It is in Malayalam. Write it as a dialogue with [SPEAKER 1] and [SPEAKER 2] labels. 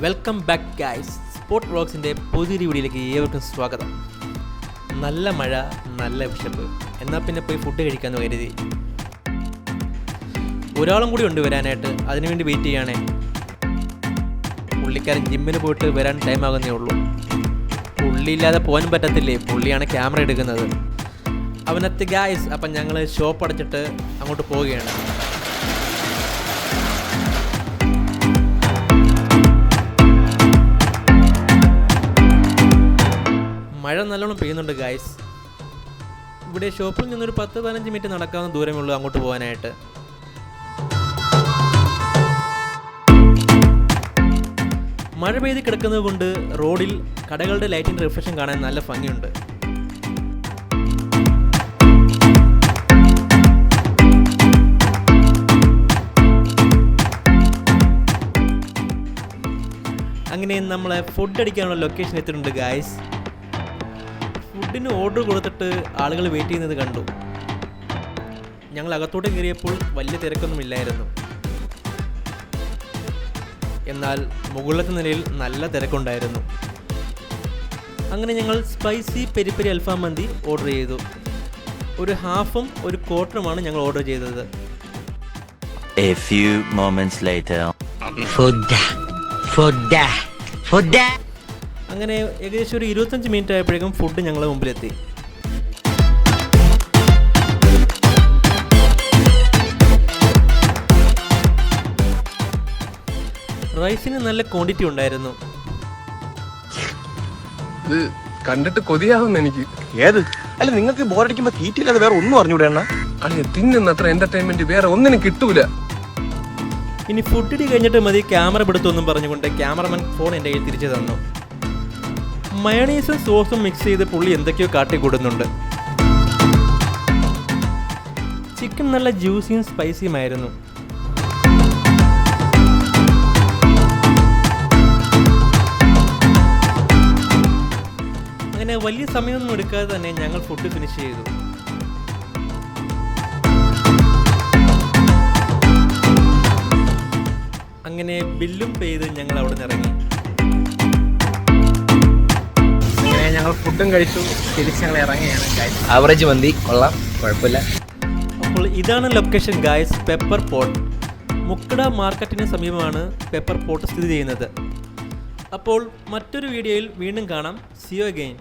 [SPEAKER 1] Welcome back guys. സ്പോർട്ട് വ്ളോഗ്സിൻ്റെ പുതിയൊരു വീഡിയോയിലേക്ക് ഏവർക്കും സ്വാഗതം. നല്ല മഴ, നല്ല വിശപ്പ്, എന്നാൽ പിന്നെ പോയി ഫുഡ് കഴിക്കാമെന്ന് കരുതി. ഒരാളും കൂടി ഉണ്ട് വരാനായിട്ട്, അതിനുവേണ്ടി വെയിറ്റ് ചെയ്യുകയാണേ. പുള്ളിക്കാരൻ ജിമ്മിന് പോയിട്ട് വരാൻ ടൈം ആകുന്നേ ഉള്ളൂ. പുള്ളിയില്ലാതെ പോകാൻ പറ്റത്തില്ലേ, പുള്ളിയാണ് ക്യാമറ എടുക്കുന്നത്. അവനത്തെ ഗൈസ്. അപ്പം ഞങ്ങൾ ഷോപ്പ് അടച്ചിട്ട് അങ്ങോട്ട് പോവുകയാണ്. മഴ നല്ലോണം പെയ്യുന്നുണ്ട് ഗായ്സ്. ഇവിടെ ഷോപ്പിൽ നിന്നൊരു 10-15 മിനിറ്റ് നടക്കാവുന്ന ദൂരമേ ഉള്ളൂ അങ്ങോട്ട് പോകാനായിട്ട്. മഴ പെയ്ത് കിടക്കുന്നത് കൊണ്ട് റോഡിൽ കടകളുടെ ലൈറ്റിൻ്റെ റിഫ്ലക്ഷൻ കാണാൻ നല്ല ഭംഗിയുണ്ട്. അങ്ങനെ നമ്മളെ ഫുഡ് അടിക്കാനുള്ള ലൊക്കേഷൻ എത്തിയിട്ടുണ്ട് ഗായ്സ്. ഫുഡിന് ഓർഡർ കൊടുത്തിട്ട് ആളുകൾ വെയിറ്റ് ചെയ്യുന്നത് കണ്ടു. ഞങ്ങൾ അകത്തോട്ട് കയറിയപ്പോൾ വലിയ തിരക്കൊന്നുമില്ലായിരുന്നു. എന്നാൽ മുകളിലത്തെ നിലയിൽ നല്ല തിരക്കുണ്ടായിരുന്നു. അങ്ങനെ ഞങ്ങൾ സ്പൈസി പെരി പെരി അൽഫാം മന്തി ഓർഡർ ചെയ്തു. ഒരു ഹാഫും ഒരു ക്വാർട്ടറുമാണ് ഞങ്ങൾ ഓർഡർ ചെയ്തത്.
[SPEAKER 2] A few moments later.
[SPEAKER 1] അങ്ങനെ ഏകദേശം ഒരു 25 മിനിറ്റ് ആയപ്പോഴേക്കും ഫുഡ് ഞങ്ങളുടെ മുമ്പിലെത്തി. റൈസിന് നല്ല ക്വാണ്ടിറ്റി ഉണ്ടായിരുന്നു.
[SPEAKER 3] ഇത് കണ്ടിട്ട് കൊതിയാവുന്ന എനിക്ക്.
[SPEAKER 4] ഏത് അല്ല, നിങ്ങൾക്ക് ബോറടിക്കുമ്പോ തീറ്റില്ലാതെ വേറെ ഒന്നും അറിഞ്ഞൂടെ എണ്ണ?
[SPEAKER 3] അല്ലെ, തിന്നുന്നത്ര എന്റർടൈൻമെന്റ് വേറെ ഒന്നിനും കിട്ടൂല.
[SPEAKER 1] ഇനി ഫുഡ് ഇടി കഴിഞ്ഞിട്ട് മതി ക്യാമറ പിടുത്തൊന്നും പറഞ്ഞുകൊണ്ട് ക്യാമറമാൻ ഫോൺ എൻ്റെ കയ്യിൽ തിരിച്ചു തന്നു. മയണീസും സോസും മിക്സ് ചെയ്ത് പുള്ളി എന്തൊക്കെയോ കാട്ടിക്കൂടുന്നുണ്ട്. ചിക്കൻ നല്ല ജ്യൂസിയും സ്പൈസിയുമായിരുന്നു. അങ്ങനെ വലിയ സമയമൊന്നും എടുക്കാതെ തന്നെ ഞങ്ങൾ ഫുഡ് ഫിനിഷ് ചെയ്തു. അങ്ങനെ ബില്ലും പേ ചെയ്ത് ഞങ്ങൾ അവിടെ നിന്ന് ഇറങ്ങി.
[SPEAKER 5] അങ്ങനെ ഞങ്ങൾ ഫുഡും കഴിച്ചു, തിരിച്ച് ഞങ്ങൾ ഇറങ്ങിയാണ്. ആവറേജ് മന്തി കൊള്ളാം, കുഴപ്പമില്ല.
[SPEAKER 1] അപ്പോൾ ഇതാണ് location guys, pepper pot. Mukkada മാർക്കറ്റിന് സമീപമാണ് പെപ്പർ പോട്ട് സ്ഥിതി ചെയ്യുന്നത്. അപ്പോൾ മറ്റൊരു വീഡിയോയിൽ വീണ്ടും കാണാം. C you again.